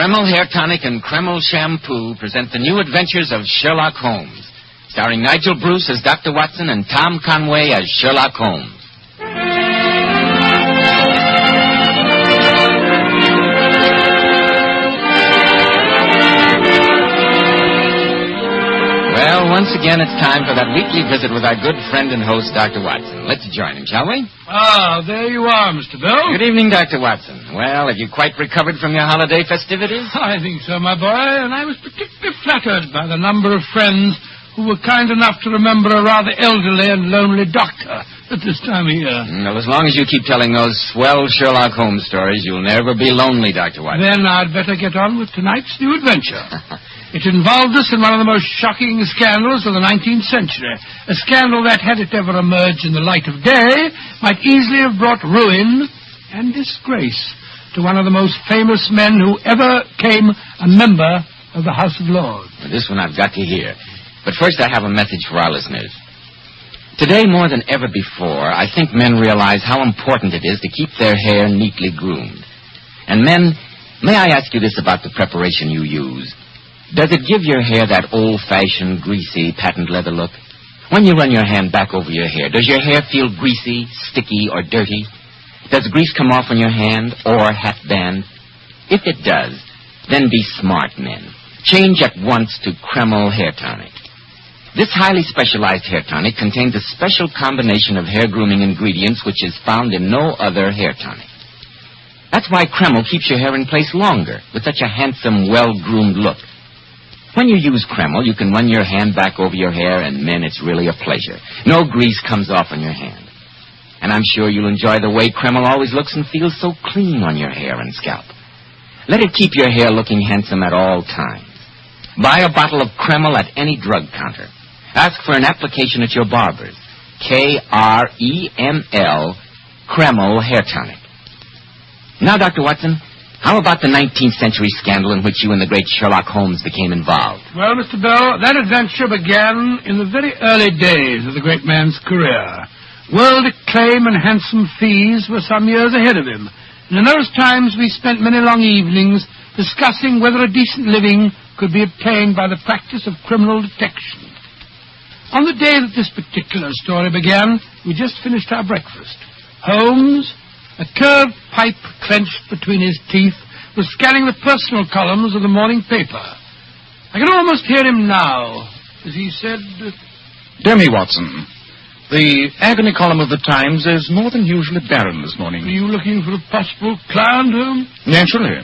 Kreml Hair Tonic and Kreml Shampoo present the new adventures of Sherlock Holmes, starring Nigel Bruce as Dr. Watson and Tom Conway as Sherlock Holmes. Well, once again, it's time for that weekly visit with our good friend and host, Dr. Watson. Let's join him, shall we? Ah, there you are, Mr. Bell. Good evening, Dr. Watson. Well, have you quite recovered from your holiday festivities? I think so, my boy, and I was particularly flattered by the number of friends who were kind enough to remember a rather elderly and lonely doctor at this time of year. Well, as long as you keep telling those swell Sherlock Holmes stories, you'll never be lonely, Dr. Watson. Then I'd better get on with tonight's new adventure. It involved us in one of the most shocking scandals of the 19th century. A scandal that, had it ever emerged in the light of day, might easily have brought ruin and disgrace to one of the most famous men who ever came a member of the House of Lords. Well, this one I've got to hear. But first I have a message for our listeners. Today, more than ever before, I think men realize how important it is to keep their hair neatly groomed. And men, may I ask you this about the preparation you use? Does it give your hair that old-fashioned, greasy, patent leather look? When you run your hand back over your hair, does your hair feel greasy, sticky, or dirty? Does grease come off on your hand or hat band? If it does, then be smart, men. Change at once to Kreml Hair Tonic. This highly specialized hair tonic contains a special combination of hair grooming ingredients which is found in no other hair tonic. That's why Kreml keeps your hair in place longer with such a handsome, well-groomed look. When you use Kreml, you can run your hand back over your hair, and, men, it's really a pleasure. No grease comes off on your hand. And I'm sure you'll enjoy the way Kreml always looks and feels so clean on your hair and scalp. Let it keep your hair looking handsome at all times. Buy a bottle of Kreml at any drug counter. Ask for an application at your barber's. Kreml, Kreml Hair Tonic. Now, Dr. Watson, how about the 19th century scandal in which you and the great Sherlock Holmes became involved? Well, Mr. Bell, that adventure began in the very early days of the great man's career. World acclaim and handsome fees were some years ahead of him. And in those times we spent many long evenings discussing whether a decent living could be obtained by the practice of criminal detection. On the day that this particular story began, we just finished our breakfast. Holmes, a curved pipe clenched between his teeth, was scanning the personal columns of the morning paper. I can almost hear him now, as he said... Dear me, Watson, the agony column of the Times is more than usually barren this morning. Are you looking for a possible client, Holmes? Naturally.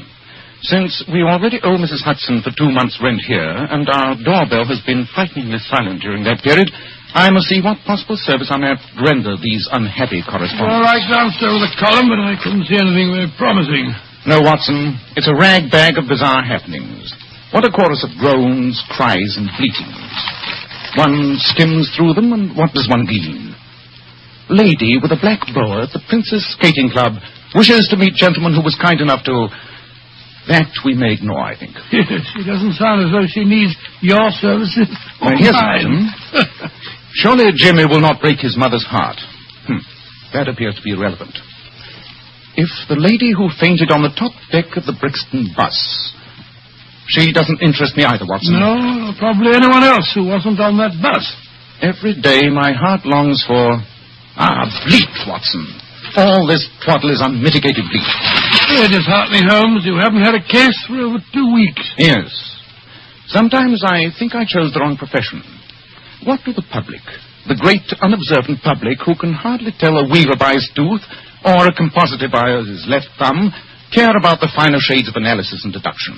Since we already owe Mrs. Hudson for 2 months' rent here, and our doorbell has been frighteningly silent during that period, I must see what possible service I may render these unhappy correspondents. Well, I glanced over the column, but I couldn't see anything very promising. No, Watson, it's a rag bag of bizarre happenings. What a chorus of groans, cries, and bleatings. One skims through them, and what does one glean? Lady with a black boa at the Princess Skating Club wishes to meet gentleman who was kind enough to... That we may ignore, I think. Yes, it doesn't sound as though she needs your services. Yes, madam. Surely Jimmy will not break his mother's heart. That appears to be irrelevant. If the lady who fainted on the top deck of the Brixton bus... She doesn't interest me either, Watson. No, probably anyone else who wasn't on that bus. Every day my heart longs for... bleat, Watson. All this twaddle is unmitigated bleat. It is heartening, Holmes. You haven't had a case for over 2 weeks. Yes. Sometimes I think I chose the wrong profession. What do the public, the great unobservant public who can hardly tell a weaver by his tooth or a compositor by his left thumb, care about the finer shades of analysis and deduction?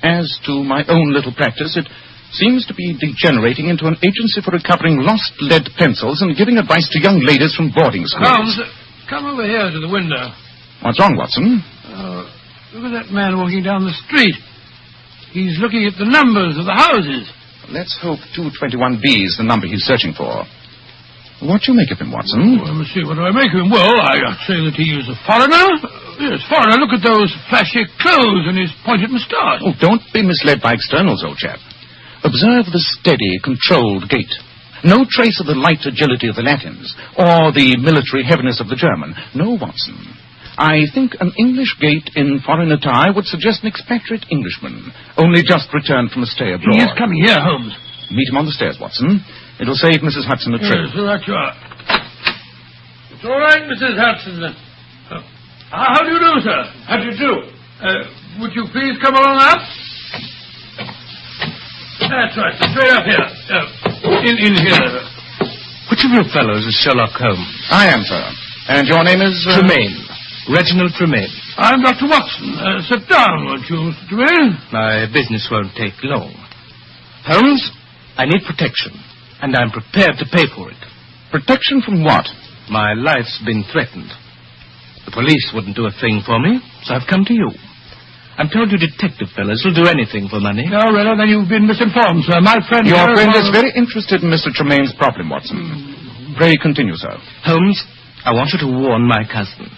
As to my own little practice, it seems to be degenerating into an agency for recovering lost lead pencils and giving advice to young ladies from boarding schools. Holmes, come over here to the window. What's wrong, Watson? Look at that man walking down the street. He's looking at the numbers of the houses. Let's hope 221B is the number he's searching for. What do you make of him, Watson? Let me see. What do I make of him? Well, I'd say that he is a foreigner. Yes, foreigner. Look at those flashy clothes and his pointed moustache. Oh, don't be misled by externals, old chap. Observe the steady, controlled gait. No trace of the light agility of the Latins, or the military heaviness of the German. No, Watson. I think an English gate in foreign attire would suggest an expatriate Englishman, only just returned from a stay abroad. He is coming here, Holmes. Meet him on the stairs, Watson. It'll save Mrs. Hudson a trip. Yes, right you are. It's all right, Mrs. Hudson. How do you do, sir? How do you do? Would you please come along up? That's right. Straight up here. In here. Which of you fellows is Sherlock Holmes? I am, sir. And your name is... Tremaine. Reginald Tremaine. I'm Dr. Watson. Sit down, won't you, Mr. Tremaine? My business won't take long. Holmes, I need protection, and I'm prepared to pay for it. Protection from what? My life's been threatened. The police wouldn't do a thing for me, so I've come to you. I'm told you detective fellows will do anything for money. Oh, well, then you've been misinformed, sir. My friend... Your friend is very interested in Mr. Tremaine's problem, Watson. Pray continue, sir. Holmes, I want you to warn my cousin.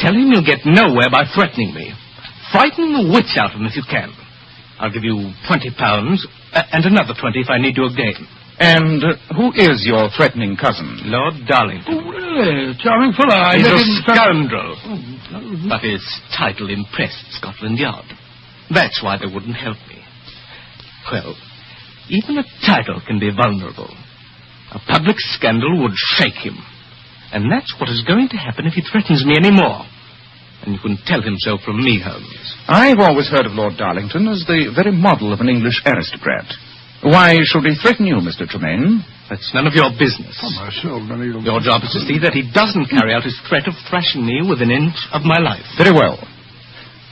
Tell him you'll get nowhere by threatening me. Frighten the wits out of him if you can. I'll give you £20, and another 20 if I need you again. And who is your threatening cousin? Lord Darlington. Oh, really? Charming fellow. He's a scoundrel. But his title impressed Scotland Yard. That's why they wouldn't help me. Well, even a title can be vulnerable. A public scandal would shake him. And that's what is going to happen if he threatens me any more. And you can tell him so from me, Holmes. I've always heard of Lord Darlington as the very model of an English aristocrat. Why should he threaten you, Mr. Tremaine? That's none of your business. Your job is to see that he doesn't carry out his threat of thrashing me within an inch of my life. Very well.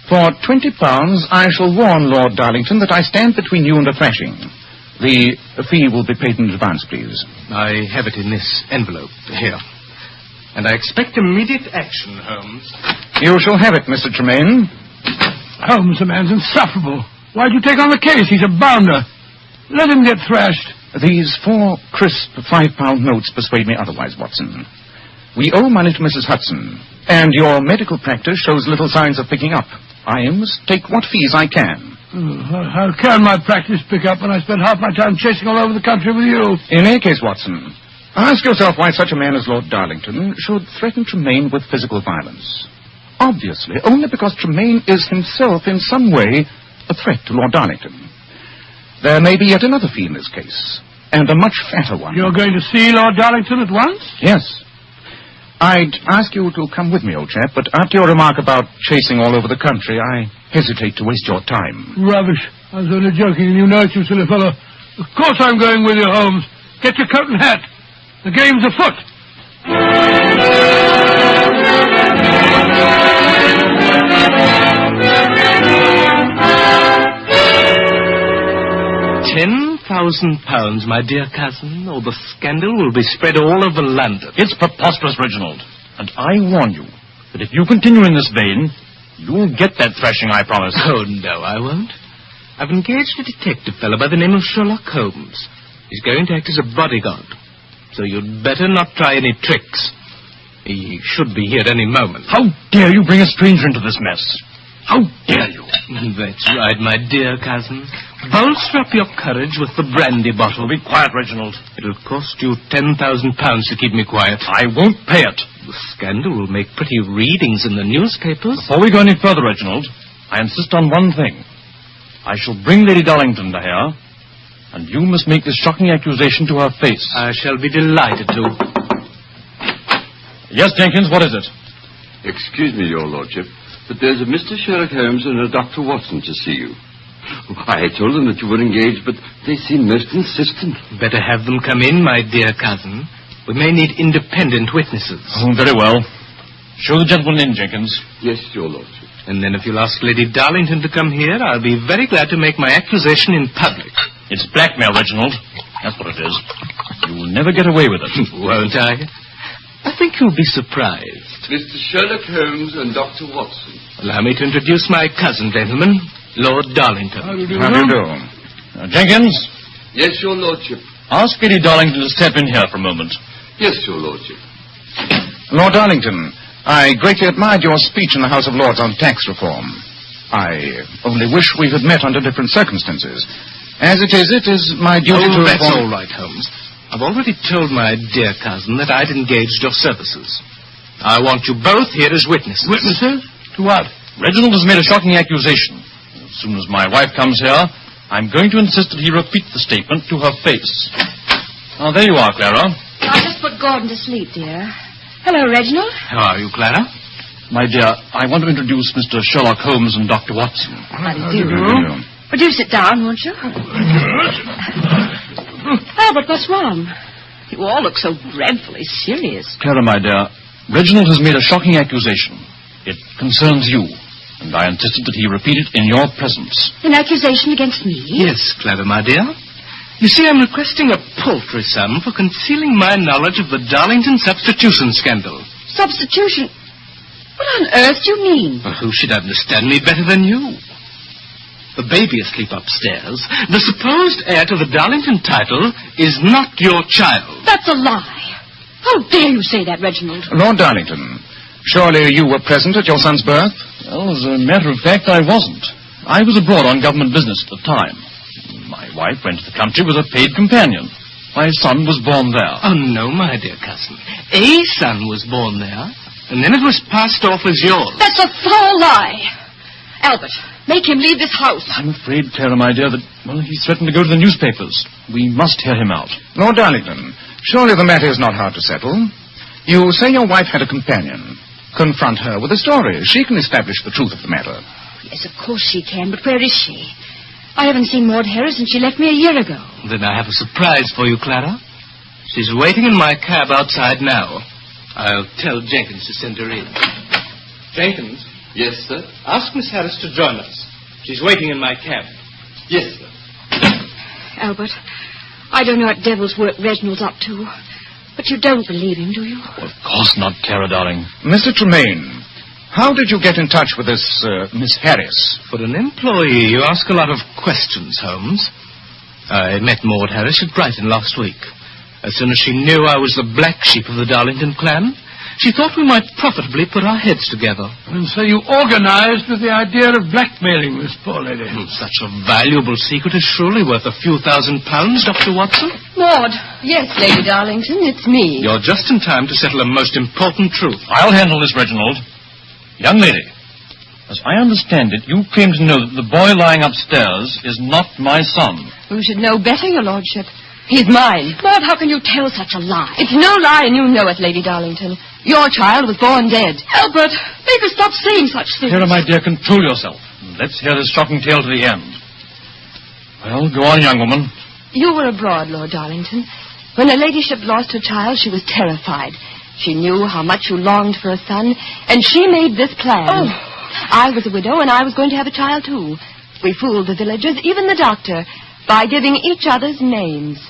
For £20, I shall warn Lord Darlington that I stand between you and a thrashing. The fee will be paid in advance, please. I have it in this envelope here. And I expect immediate action, Holmes. You shall have it, Mr. Tremaine. Holmes, the man's insufferable. Why'd you take on the case? He's a bounder. Let him get thrashed. These 4 crisp £5 notes persuade me otherwise, Watson. We owe money to Mrs. Hudson, and your medical practice shows little signs of picking up. I must take what fees I can. How can my practice pick up when I spend half my time chasing all over the country with you? In any case, Watson, ask yourself why such a man as Lord Darlington should threaten Tremaine with physical violence. Obviously, only because Tremaine is himself in some way a threat to Lord Darlington. There may be yet another fee in this case, and a much fatter one. You're going to see Lord Darlington at once? Yes. I'd ask you to come with me, old chap, but after your remark about chasing all over the country, I hesitate to waste your time. Rubbish. I was only joking, and you know it, you silly fellow. Of course I'm going with you, Holmes. Get your coat and hat. The game's afoot. £10,000, my dear cousin, or the scandal will be spread all over London. It's preposterous, Reginald. And I warn you that if you continue in this vein, you'll get that thrashing, I promise. Oh, no, I won't. I've engaged a detective fellow by the name of Sherlock Holmes. He's going to act as a bodyguard. So you'd better not try any tricks. He should be here at any moment. How dare you bring a stranger into this mess? How dare you? That's right, my dear cousin. Bolster up your courage with the brandy bottle. Be quiet, Reginald. It'll cost you £10,000 to keep me quiet. I won't pay it. The scandal will make pretty readings in the newspapers. Before we go any further, Reginald, I insist on one thing. I shall bring Lady Darlington to here, and you must make this shocking accusation to her face. I shall be delighted to. Yes, Jenkins, what is it? Excuse me, Your Lordship, but there's a Mr. Sherlock Holmes and a Dr. Watson to see you. I told them that you were engaged, but they seem most insistent. Better have them come in, my dear cousin. We may need independent witnesses. Oh, very well. Show the gentleman in, Jenkins. Yes, Your Lordship. And then if you'll ask Lady Darlington to come here, I'll be very glad to make my accusation in public. It's blackmail, Reginald. That's what it is. You'll never get away with it. Won't I? I think you'll be surprised. Mr. Sherlock Holmes and Dr. Watson. Allow me to introduce my cousin, gentlemen, Lord Darlington. How do you do? Jenkins? Yes, Your Lordship. Ask Lady Darlington to step in here for a moment. Yes, Your Lordship. Lord Darlington, I greatly admired your speech in the House of Lords on tax reform. I only wish we had met under different circumstances. As it is my duty to... Oh, that's all right, Holmes. I've already told my dear cousin that I'd engaged your services. I want you both here as witnesses. Witnesses? To what? Reginald has made a shocking accusation. As soon as my wife comes here, I'm going to insist that he repeat the statement to her face. Now, there you are, Clara. I just put Gordon to sleep, dear. Hello, Reginald. How are you, Clara? My dear, I want to introduce Mr. Sherlock Holmes and Dr. Watson. How do you do? Well, do sit down, won't you? Albert, what's wrong? You all look so dreadfully serious. Clara, my dear, Reginald has made a shocking accusation. It concerns you, and I insisted that he repeat it in your presence. An accusation against me? Yes, Clara, my dear. You see, I'm requesting a paltry sum for concealing my knowledge of the Darlington substitution scandal. Substitution? What on earth do you mean? Well, who should understand me better than you? The baby asleep upstairs, the supposed heir to the Darlington title, is not your child. That's a lie. How dare you say that, Reginald? Lord Darlington, surely you were present at your son's birth? Well, as a matter of fact, I wasn't. I was abroad on government business at the time. My wife went to the country with a paid companion. My son was born there. Oh, no, my dear cousin. A son was born there, and then it was passed off as yours. That's a foul lie. Albert, make him leave this house. I'm afraid, Clara, my dear, that, well, he's threatened to go to the newspapers. We must hear him out. Lord Darlington, surely the matter is not hard to settle. You say your wife had a companion. Confront her with a story. She can establish the truth of the matter. Yes, of course she can, but where is she? I haven't seen Maud Harris since she left me a year ago. Then I have a surprise for you, Clara. She's waiting in my cab outside now. I'll tell Jenkins to send her in. Jenkins? Yes, sir? Ask Miss Harris to join us. She's waiting in my cab. Yes, sir. Albert, I don't know what devil's work Reginald's up to, but you don't believe him, do you? Well, of course not, Clara, darling. Mr. Tremaine, how did you get in touch with this Miss Harris? For an employee, you ask a lot of questions, Holmes. I met Maud Harris at Brighton last week. As soon as she knew I was the black sheep of the Darlington clan, she thought we might profitably put our heads together. And so you organized with the idea of blackmailing this poor lady. Such a valuable secret is surely worth a few £1,000, Dr. Watson. Maud. Yes, Lady Darlington, it's me. You're just in time to settle a most important truth. I'll handle this, Reginald. Young lady, as I understand it, you claim to know that the boy lying upstairs is not my son. You should know better, your lordship. He's mine. Maud, how can you tell such a lie? It's no lie, and you know it, Lady Darlington. Your child was born dead. Albert, make her stop saying such things. Clara, my dear, control yourself. Let's hear this shocking tale to the end. Well, go on, young woman. You were abroad, Lord Darlington. When her ladyship lost her child, she was terrified. She knew how much you longed for a son, and she made this plan. Oh. I was a widow, and I was going to have a child, too. We fooled the villagers, even the doctor, by giving each other's names.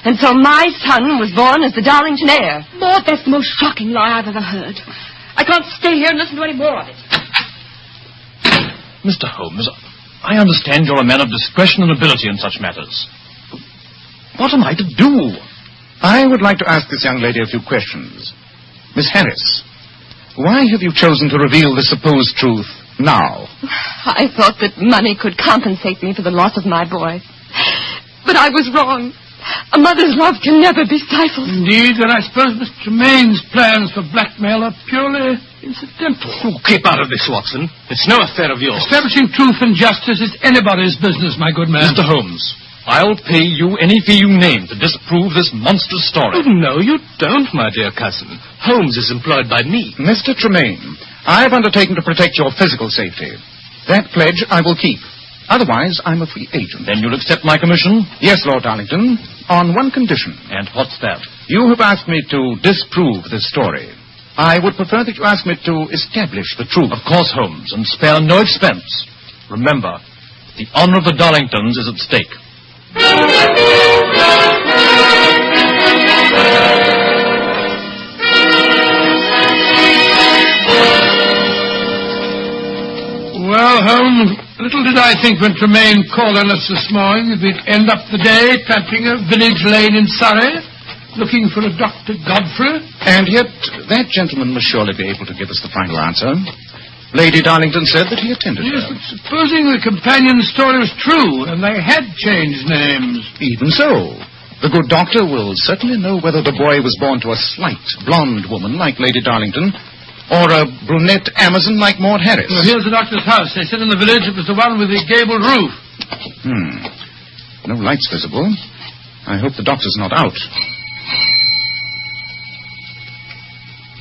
And so my son was born as the Darlington heir. Maud, that's the most shocking lie I've ever heard. I can't stay here and listen to any more of it. Mr. Holmes, I understand you're a man of discretion and ability in such matters. What am I to do? I would like to ask this young lady a few questions. Miss Harris, why have you chosen to reveal the supposed truth now? I thought that money could compensate me for the loss of my boy. But I was wrong. A mother's love can never be stifled. Indeed, then I suppose Mr. Tremaine's plans for blackmail are purely incidental. Oh, keep out of this, Watson. It's no affair of yours. Establishing truth and justice is anybody's business, my good man. Mr. Holmes, I'll pay you any fee you name to disprove this monstrous story. Oh, no, you don't, my dear cousin. Holmes is employed by me. Mr. Tremaine, I've undertaken to protect your physical safety. That pledge I will keep. Otherwise, I'm a free agent. Then you'll accept my commission? Yes, Lord Darlington, on one condition. And what's that? You have asked me to disprove this story. I would prefer that you ask me to establish the truth. Of course, Holmes, and spare no expense. Remember, the honor of the Darlingtons is at stake. Well, Holmes, little did I think when Tremaine called on us this morning that we'd end up the day tramping a village lane in Surrey, looking for a Dr. Godfrey. And yet, that gentleman must surely be able to give us the final answer. Lady Darlington said that he attended Yes, her. but supposing the companion's story was true, and they had changed names. Even so, the good doctor will certainly know whether the boy was born to a slight, blonde woman like Lady Darlington, Or a brunette Amazon like Maud Harris? Well, here's the doctor's house. They said in the village it was the one with the gabled roof. No lights visible. I hope the doctor's not out.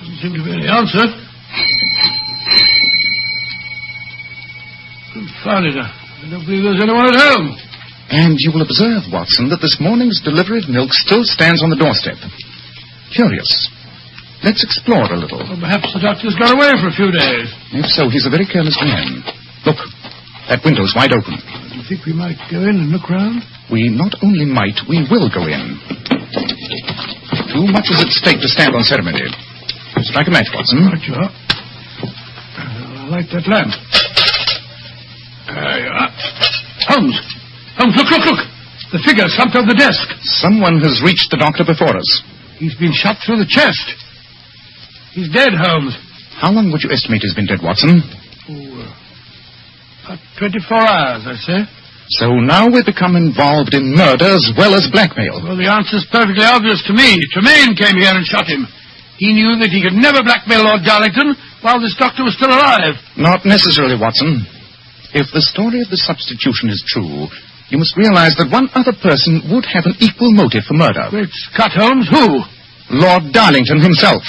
Doesn't seem to be any answer. Confounded. I don't believe there's anyone at home. And you will observe, Watson, that this morning's delivery of milk still stands on the doorstep. Curious. Let's explore a little. Well, perhaps the doctor's gone away for a few days. If so, he's a very careless man. Look, that window's wide open. Do you think we might go in and look round? We not only might, we will go in. Too much is at stake to stand on ceremony. Strike a match, Watson. Right you are. I'll light that lamp. There you are. Holmes! Holmes, look! The figure slumped over the desk. Someone has reached the doctor before us. He's been shot through the chest. He's dead, Holmes. How long would you estimate he's been dead, Watson? About 24 hours, I say. So now we become involved in murder as well as blackmail. Well, the answer's perfectly obvious to me. Tremaine came here and shot him. He knew that he could never blackmail Lord Darlington while this doctor was still alive. Not necessarily, Watson. If the story of the substitution is true, you must realize that one other person would have an equal motive for murder. Great Scott, Holmes, who? Lord Darlington himself.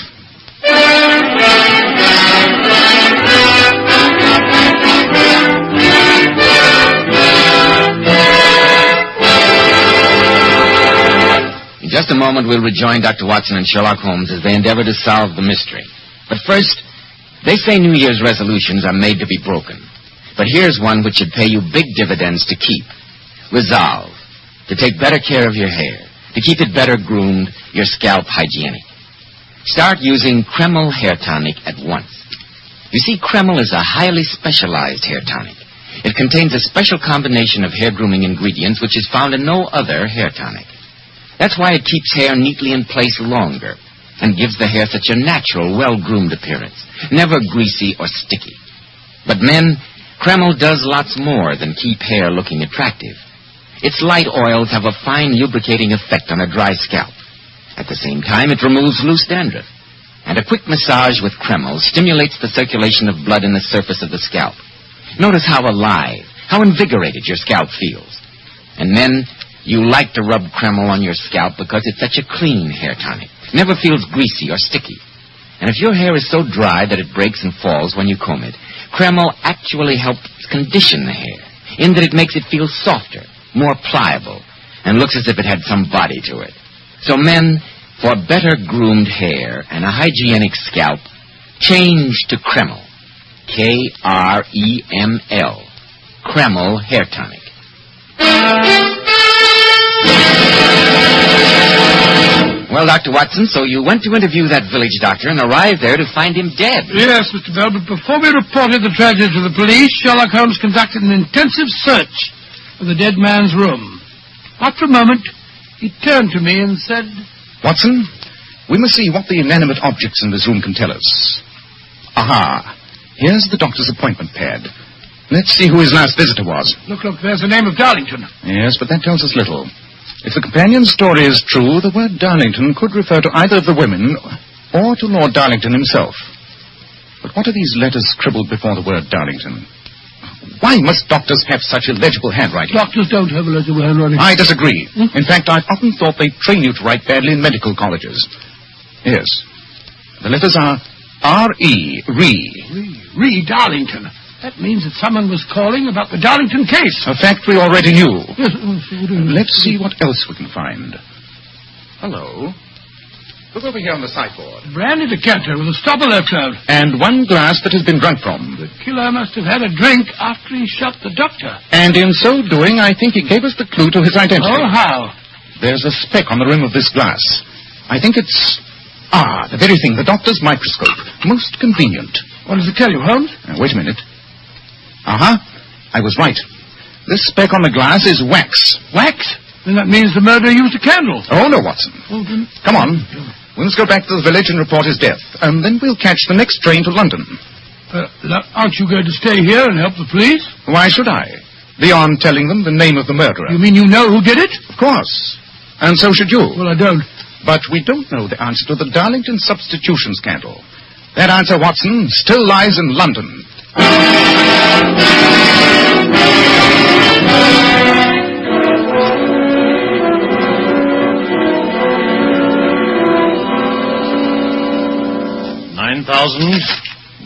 In just a moment, we'll rejoin Dr. Watson and Sherlock Holmes as they endeavor to solve the mystery. But first, they say New Year's resolutions are made to be broken. But here's one which should pay you big dividends to keep. Resolve to take better care of your hair, to keep it better groomed, your scalp hygienic. Start using Kreml hair tonic at once. You see, Kreml is a highly specialized hair tonic. It contains a special combination of hair grooming ingredients which is found in no other hair tonic. That's why it keeps hair neatly in place longer and gives the hair such a natural, well-groomed appearance, never greasy or sticky. But men, Kreml does lots more than keep hair looking attractive. Its light oils have a fine lubricating effect on a dry scalp. At the same time, it removes loose dandruff. And a quick massage with Kreml stimulates the circulation of blood in the surface of the scalp. Notice how alive, how invigorated your scalp feels. And men, you like to rub Kreml on your scalp because it's such a clean hair tonic. Never feels greasy or sticky. And if your hair is so dry that it breaks and falls when you comb it, Kreml actually helps condition the hair, in that it makes it feel softer, more pliable, and looks as if it had some body to it. So men, for better groomed hair and a hygienic scalp, change to Kreml. K-R-E-M-L. Kreml hair tonic. Well, Dr. Watson, so you went to interview that village doctor and arrived there to find him dead. Yes, Mr. Bell, but before we reported the tragedy to the police, Sherlock Holmes conducted an intensive search of the dead man's room. After a moment, he turned to me and said, Watson, we must see what the inanimate objects in this room can tell us. Aha. Here's the doctor's appointment pad. Let's see who his last visitor was. Look, there's the name of Darlington. Yes, but that tells us little. If the companion's story is true, the word Darlington could refer to either of the women or to Lord Darlington himself. But what are these letters scribbled before the word Darlington? Why must doctors have such illegible handwriting? Doctors don't have illegible handwriting. I disagree. In fact, I've often thought they train you to write badly in medical colleges. Yes. The letters are R-E, Re, Darlington. That means that someone was calling about the Darlington case. A fact we already knew. Yes. Let's see what else we can find. Hello. Look over here on the sideboard. Brandy decanter with a stopper left out. And one glass that has been drunk from. The killer must have had a drink after he shot the doctor. And in so doing, I think he gave us the clue to his identity. Oh, how? There's a speck on the rim of this glass. I think it's... the very thing, the doctor's microscope. Most convenient. What does it tell you, Holmes? Wait a minute. I was right. This speck on the glass is wax. Wax? Then that means the murderer used a candle. Oh, no, Watson. Come on. We must go back to the village and report his death. And then we'll catch the next train to London. Aren't you going to stay here and help the police? Why should I? Beyond telling them the name of the murderer. You mean you know who did it? Of course. And so should you. Well, I don't. But we don't know the answer to the Darlington substitution scandal. That answer, Watson, still lies in London.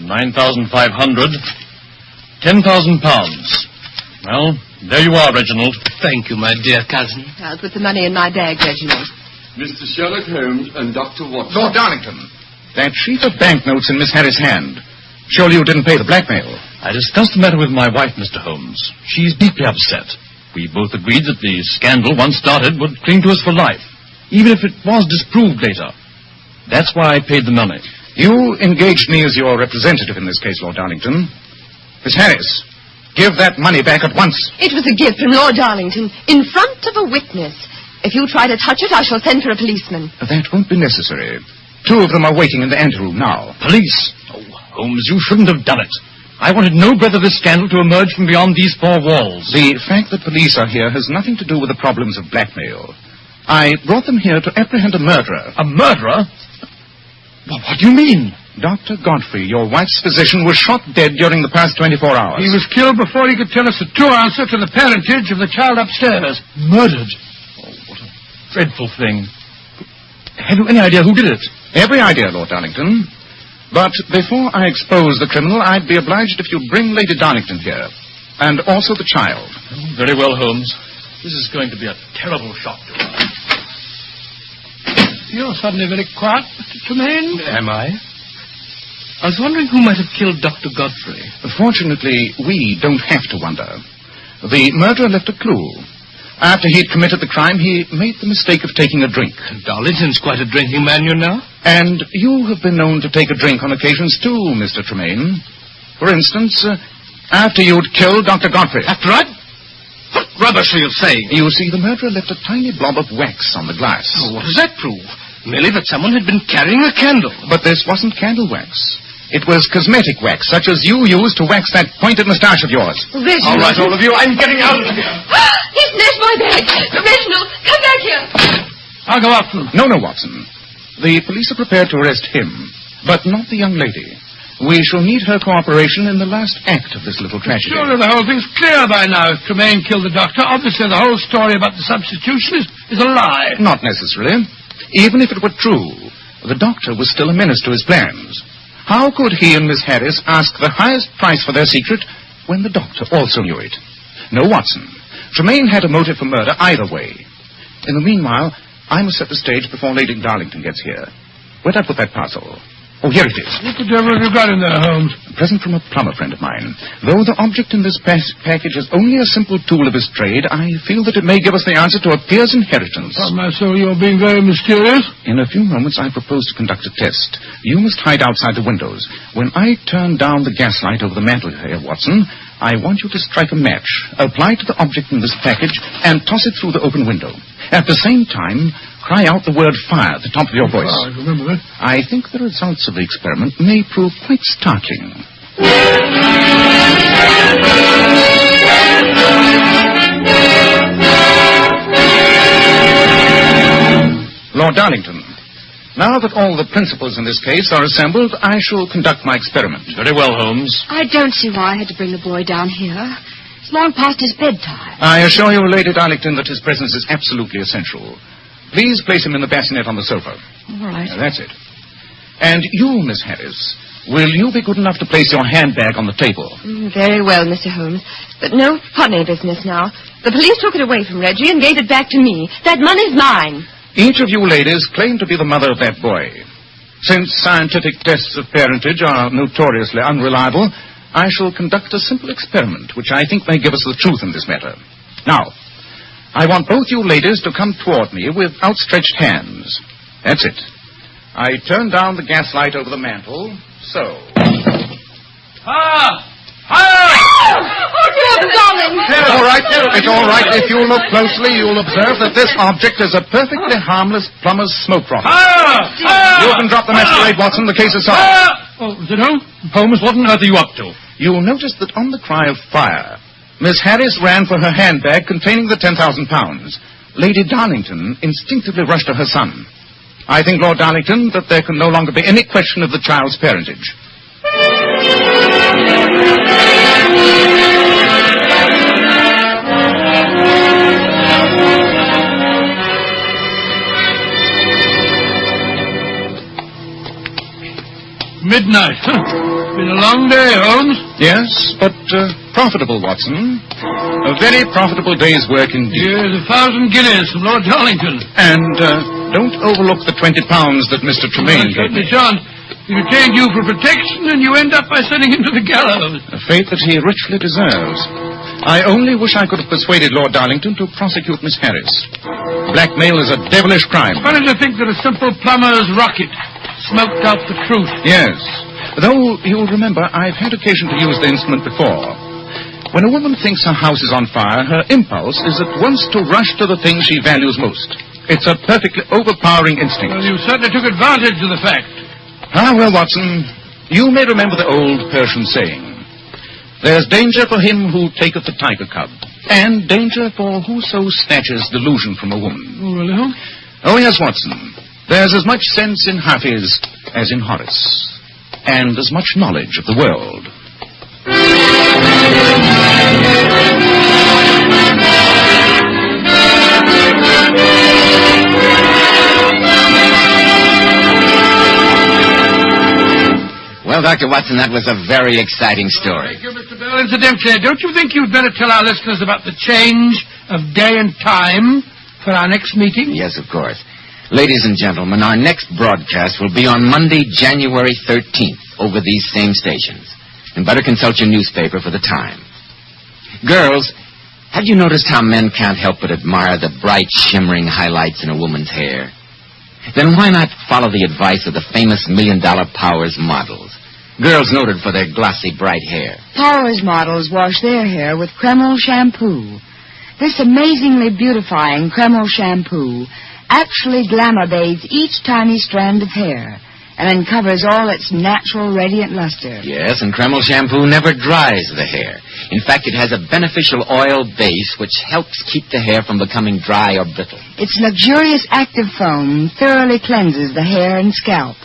£9,500, £10,000. Well, there you are, Reginald. Thank you, my dear cousin. I'll put the money in my bag, Reginald. Mr. Sherlock Holmes and Dr. Watson. Lord Darlington, that sheaf of banknotes in Miss Harris' hand. Surely you didn't pay the blackmail. I discussed the matter with my wife, Mr. Holmes. She's deeply upset. We both agreed that the scandal, once started, would cling to us for life, even if it was disproved later. That's why I paid the money. You engaged me as your representative in this case, Lord Darlington. Miss Harris, give that money back at once. It was a gift from Lord Darlington in front of a witness. If you try to touch it, I shall send for a policeman. That won't be necessary. 2 of them are waiting in the anteroom now. Police? Oh, Holmes, you shouldn't have done it. I wanted no breath of this scandal to emerge from beyond these 4 walls. The fact that police are here has nothing to do with the problems of blackmail. I brought them here to apprehend a murderer. A murderer? What do you mean? Dr. Godfrey, your wife's physician, was shot dead during the past 24 hours. He was killed before he could tell us the true answer to the parentage of the child upstairs. Murdered? Oh, what a dreadful thing. Have you any idea who did it? Every idea, Lord Darlington. But before I expose the criminal, I'd be obliged if you'd bring Lady Darlington here. And also the child. Oh, very well, Holmes. This is going to be a terrible shock to her. You're suddenly very quiet, Mr. Tremaine. Am I? I was wondering who might have killed Dr. Godfrey. Fortunately, we don't have to wonder. The murderer left a clue. After he'd committed the crime, he made the mistake of taking a drink. Darlington's quite a drinking man, you know. And you have been known to take a drink on occasions too, Mr. Tremaine. For instance, after you'd killed Dr. Godfrey. After I... What rubbish are you saying? You see, the murderer left a tiny blob of wax on the glass. Oh, what does that prove? Merely that someone had been carrying a candle. But this wasn't candle wax. It was cosmetic wax, such as you use to wax that pointed moustache of yours. Reginald. All right, all of you, I'm getting out of here. He snatched my bag. Reginald, come back here. I'll go after him. No, Watson. The police are prepared to arrest him, but not the young lady. We shall need her cooperation in the last act of this little tragedy. Surely the whole thing's clear by now. If Tremaine killed the doctor, obviously the whole story about the substitution is a lie. Not necessarily. Even if it were true, the doctor was still a menace to his plans. How could he and Miss Harris ask the highest price for their secret when the doctor also knew it? No, Watson. Tremaine had a motive for murder either way. In the meanwhile, I must set the stage before Lady Darlington gets here. Where'd I put that parcel? Oh, here it is. What the devil have you got in there, Holmes? A present from a plumber friend of mine. Though the object in this package is only a simple tool of his trade, I feel that it may give us the answer to a peer's inheritance. Oh, my soul, you're being very mysterious. In a few moments, I propose to conduct a test. You must hide outside the windows. When I turn down the gaslight over the mantel here, Watson, I want you to strike a match, apply to the object in this package, and toss it through the open window. At the same time, cry out the word fire at the top of your voice. I remember that. I think the results of the experiment may prove quite startling. Lord Darlington, now that all the principals in this case are assembled, I shall conduct my experiment. Very well, Holmes. I don't see why I had to bring the boy down here. It's long past his bedtime. I assure you, Lady Darlington, that his presence is absolutely essential. Please place him in the bassinet on the sofa. All right. That's it. And you, Miss Harris, will you be good enough to place your handbag on the table? Very well, Mr. Holmes. But no funny business now. The police took it away from Reggie and gave it back to me. That money's mine. Each of you ladies claim to be the mother of that boy. Since scientific tests of parentage are notoriously unreliable, I shall conduct a simple experiment which I think may give us the truth in this matter. Now, I want both you ladies to come toward me with outstretched hands. That's it. I turn down the gaslight over the mantel, so. Darling! It's all right. It's all right. If you look closely, you'll observe that this object is a perfectly harmless plumber's smoke rocket. You can drop the masquerade, Watson. The case is solved. Oh, is it Holmes? Holmes, what on earth are you up to? You'll notice that on the cry of fire, Miss Harris ran for her handbag containing the £10,000. Lady Darlington instinctively rushed to her son. I think, Lord Darlington, that there can no longer be any question of the child's parentage. Midnight. Been a long day, Holmes. Yes, but profitable, Watson. A very profitable day's work indeed. Here's 1,000 guineas from Lord Darlington. And don't overlook the 20 pounds that Mr. Tremaine gave me. John, he retained you for protection, and you end up by sending him to the gallows. A fate that he richly deserves. I only wish I could have persuaded Lord Darlington to prosecute Miss Harris. Blackmail is a devilish crime. Funny to think that a simple plumber's rocket smoked out the truth. Yes. Though, you'll remember, I've had occasion to use the instrument before. When a woman thinks her house is on fire, her impulse is at once to rush to the thing she values most. It's a perfectly overpowering instinct. Well, you certainly took advantage of the fact. Ah, well, Watson, you may remember the old Persian saying, there's danger for him who taketh the tiger cub, and danger for whoso snatches delusion from a woman. Oh, really, Holmes? Oh, yes, Watson. There's as much sense in Hafiz as in Horace, and as much knowledge of the world. Well, Dr. Watson, that was a very exciting story. Thank you, Mr. Bell. Incidentally, don't you think you'd better tell our listeners about the change of day and time for our next meeting? Yes, of course. Ladies and gentlemen, our next broadcast will be on Monday, January 13th, over these same stations. And better consult your newspaper for the time. Girls, have you noticed how men can't help but admire the bright, shimmering highlights in a woman's hair? Then why not follow the advice of the famous $1 Million Powers models? Girls noted for their glossy, bright hair. Powers models wash their hair with Kreml shampoo. This amazingly beautifying Kreml shampoo actually glamour bathes each tiny strand of hair and uncovers all its natural radiant luster. Yes, and Kreml shampoo never dries the hair. In fact, it has a beneficial oil base which helps keep the hair from becoming dry or brittle. Its luxurious active foam thoroughly cleanses the hair and scalp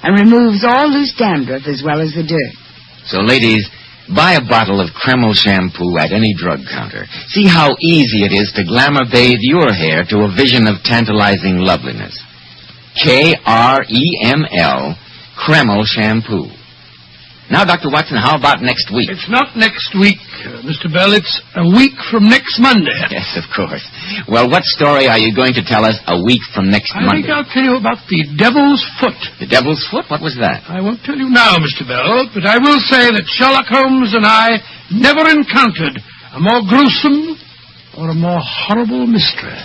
and removes all loose dandruff as well as the dirt. So, ladies, buy a bottle of Kreml shampoo at any drug counter. See how easy it is to glamour bathe your hair to a vision of tantalizing loveliness. Kreml, Kreml shampoo. Now, Dr. Watson, how about next week? It's not next week, Mr. Bell. It's a week from next Monday. Yes, of course. Well, what story are you going to tell us a week from next Monday? I think I'll tell you about the Devil's Foot. The Devil's Foot? What was that? I won't tell you now, Mr. Bell, but I will say that Sherlock Holmes and I never encountered a more gruesome or a more horrible mystery.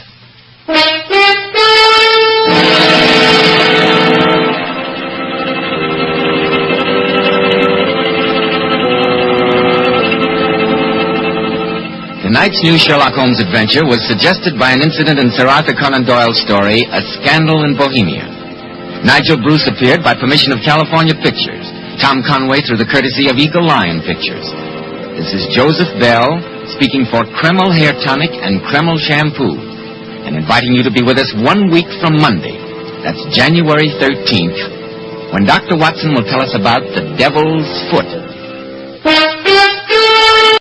Tonight's new Sherlock Holmes adventure was suggested by an incident in Sir Arthur Conan Doyle's story, A Scandal in Bohemia. Nigel Bruce appeared by permission of California Pictures. Tom Conway through the courtesy of Eagle Lion Pictures. This is Joseph Bell speaking for Kreml Hair Tonic and Kreml Shampoo and inviting you to be with us 1 week from Monday. That's January 13th, when Dr. Watson will tell us about the Devil's Foot.